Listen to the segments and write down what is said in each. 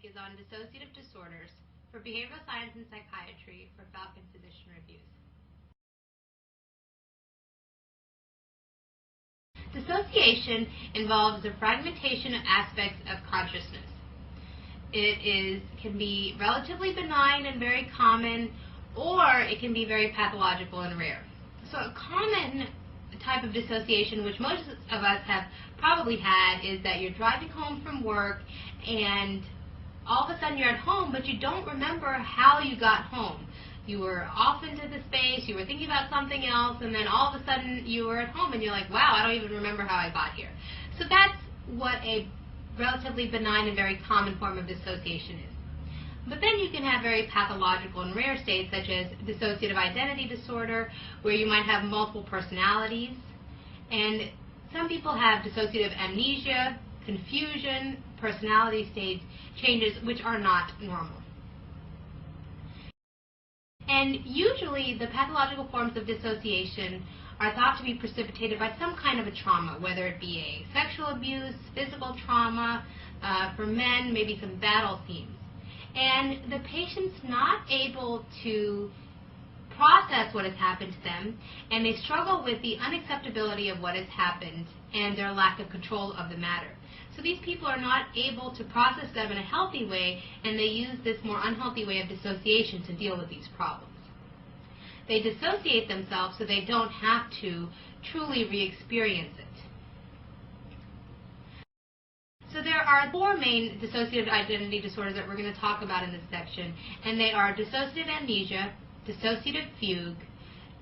topic is on dissociative disorders for behavioral science and psychiatry for Falcon Physician Reviews. Dissociation involves the fragmentation of aspects of consciousness. It can be relatively benign and very common, or it can be very pathological and rare. So a common type of dissociation, which most of us have probably had, is that you're driving home from work and all of a sudden you're at home, but you don't remember how you got home. You were off into the space, you were thinking about something else, and then all of a sudden you were at home and you're like, wow, I don't even remember how I got here. So that's what a relatively benign and very common form of dissociation is. But then you can have very pathological and rare states such as dissociative identity disorder, where you might have multiple personalities, and some people have dissociative amnesia, confusion, personality states changes which are not normal. And usually the pathological forms of dissociation are thought to be precipitated by some kind of a trauma, whether it be a sexual abuse, physical trauma, for men, maybe some battle themes. And the patient's not able to process what has happened to them, and they struggle with the unacceptability of what has happened and their lack of control of the matter. So these people are not able to process them in a healthy way, and they use this more unhealthy way of dissociation to deal with these problems. They dissociate themselves so they don't have to truly re-experience it. So there are four main dissociative identity disorders that we're going to talk about in this section, and they are dissociative amnesia, dissociative fugue,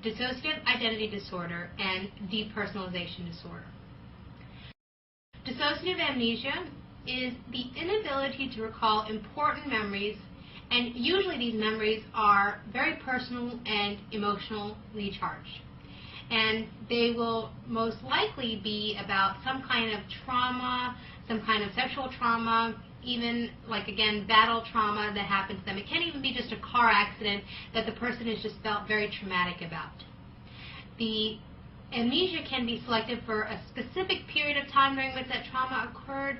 dissociative identity disorder, and depersonalization disorder. Dissociative amnesia is the inability to recall important memories, and usually these memories are very personal and emotionally charged. And they will most likely be about some kind of trauma, some kind of sexual trauma, even, like, again, battle trauma that happened to them. It can't even be just a car accident that the person has just felt very traumatic about. The amnesia can be selected for a specific period of time during which that trauma occurred,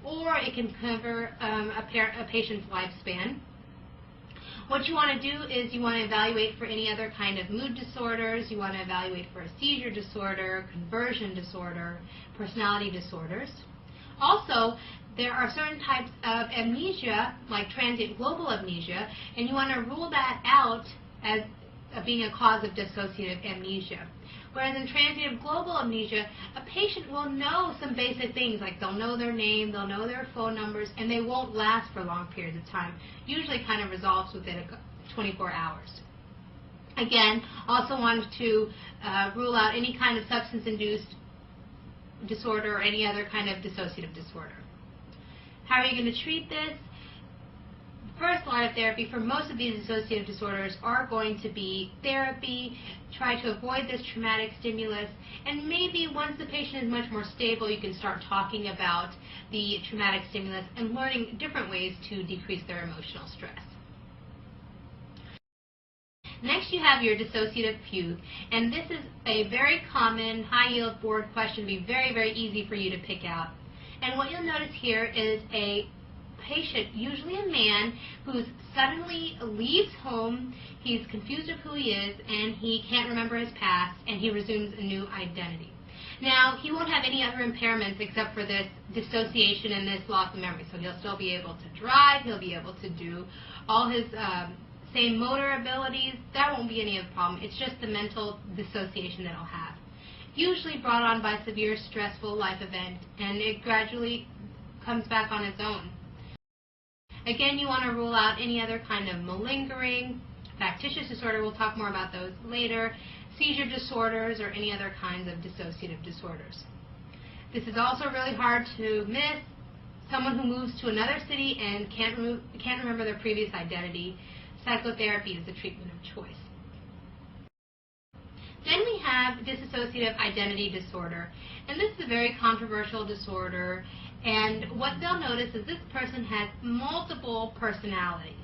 or it can cover a patient's lifespan. What you want to do is you want to evaluate for any other kind of mood disorders. You want to evaluate for a seizure disorder, conversion disorder, personality disorders. Also, there are certain types of amnesia, like transient global amnesia, and you want to rule that out as being a cause of dissociative amnesia. Whereas in transient global amnesia, a patient will know some basic things, like they'll know their name, they'll know their phone numbers, and they won't last for long periods of time. Usually kind of resolves within 24 hours. Again, also want to rule out any kind of substance-induced disorder or any other kind of dissociative disorder. How are you going to treat this? First line of therapy for most of these dissociative disorders are going to be therapy. Try to avoid this traumatic stimulus, and maybe once the patient is much more stable, you can start talking about the traumatic stimulus and learning different ways to decrease their emotional stress. Next, you have your dissociative fugue, and this is a very common high-yield board question. It'll be very, very easy for you to pick out. And what you'll notice here is a patient, usually a man, who suddenly leaves home, he's confused of who he is, and he can't remember his past, and he resumes a new identity. Now, he won't have any other impairments except for this dissociation and this loss of memory, so he'll still be able to drive, he'll be able to do all his same motor abilities. That won't be any of the problem. It's just the mental dissociation that he'll have. Usually brought on by severe stressful life event, and it gradually comes back on its own. Again, you want to rule out any other kind of malingering, factitious disorder, we'll talk more about those later, seizure disorders, or any other kinds of dissociative disorders. This is also really hard to miss. Someone who moves to another city and can't remember their previous identity. Psychotherapy is the treatment of choice. Then we have dissociative identity disorder, and this is a very controversial disorder, and what they'll notice is this person has multiple personalities.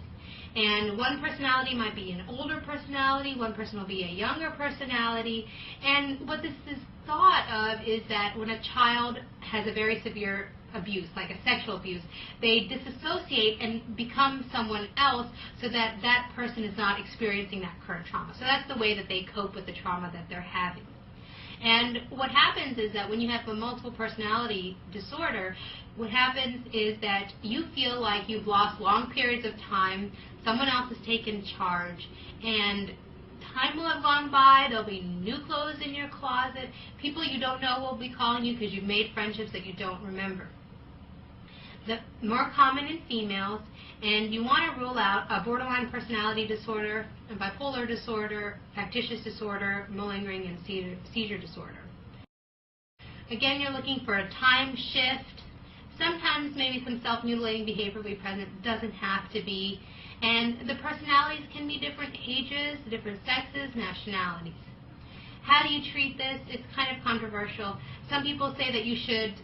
And one personality might be an older personality, one person will be a younger personality, and what this is thought of is that when a child has a very severe abuse, like a sexual abuse. They disassociate and become someone else so that that person is not experiencing that current trauma. So that's the way that they cope with the trauma that they're having. And what happens is that when you have a multiple personality disorder, what happens is that you feel like you've lost long periods of time, someone else has taken charge, and time will have gone by, there'll be new clothes in your closet, people you don't know will be calling you because you've made friendships that you don't remember. The more common in females, and you want to rule out a borderline personality disorder, a bipolar disorder, factitious disorder, malingering, and seizure disorder. Again, you're looking for a time shift. Sometimes maybe some self-mutilating behavior will be present. It doesn't have to be. And the personalities can be different ages, different sexes, nationalities. How do you treat this? It's kind of controversial. Some people say that you should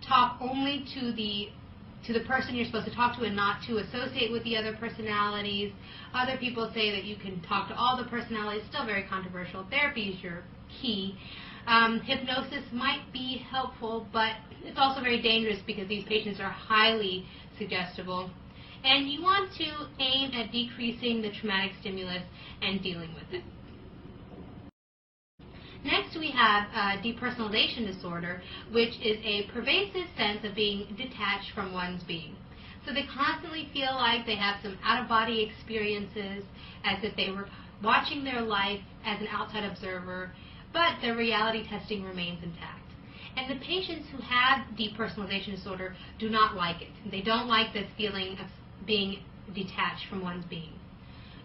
talk only to the person you're supposed to talk to and not to associate with the other personalities. Other people say that you can talk to all the personalities. Still very controversial. Therapy is your key. Hypnosis might be helpful, but it's also very dangerous because these patients are highly suggestible. And you want to aim at decreasing the traumatic stimulus and dealing with it. Next, we have depersonalization disorder, which is a pervasive sense of being detached from one's being. So they constantly feel like they have some out-of-body experiences, as if they were watching their life as an outside observer, but their reality testing remains intact. And the patients who have depersonalization disorder do not like it. They don't like this feeling of being detached from one's being.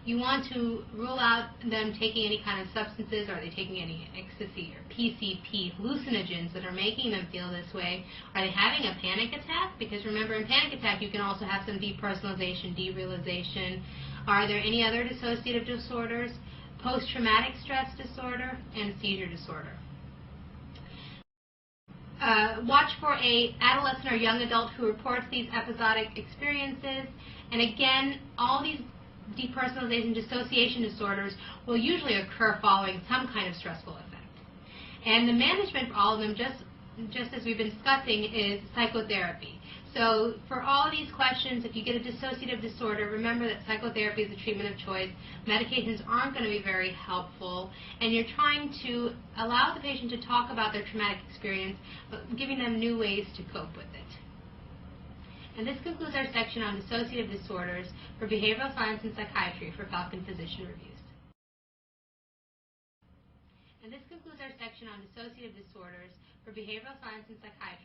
You want to rule out them taking any kind of substances. Are they taking any ecstasy or PCP, hallucinogens that are making them feel this way? Are they having a panic attack? Because remember, in panic attack, you can also have some depersonalization, derealization. Are there any other dissociative disorders? Post-traumatic stress disorder and seizure disorder. Watch for an adolescent or young adult who reports these episodic experiences. And again, all these depersonalization dissociation disorders will usually occur following some kind of stressful event. And the management for all of them, just as we've been discussing, is psychotherapy. So for all of these questions, if you get a dissociative disorder, remember that psychotherapy is the treatment of choice. Medications aren't going to be very helpful, and you're trying to allow the patient to talk about their traumatic experience, but giving them new ways to cope with it. And this concludes our section on dissociative disorders for behavioral science and psychiatry for Falcon Physician Reviews. And this concludes our section on dissociative disorders for behavioral science and psychiatry.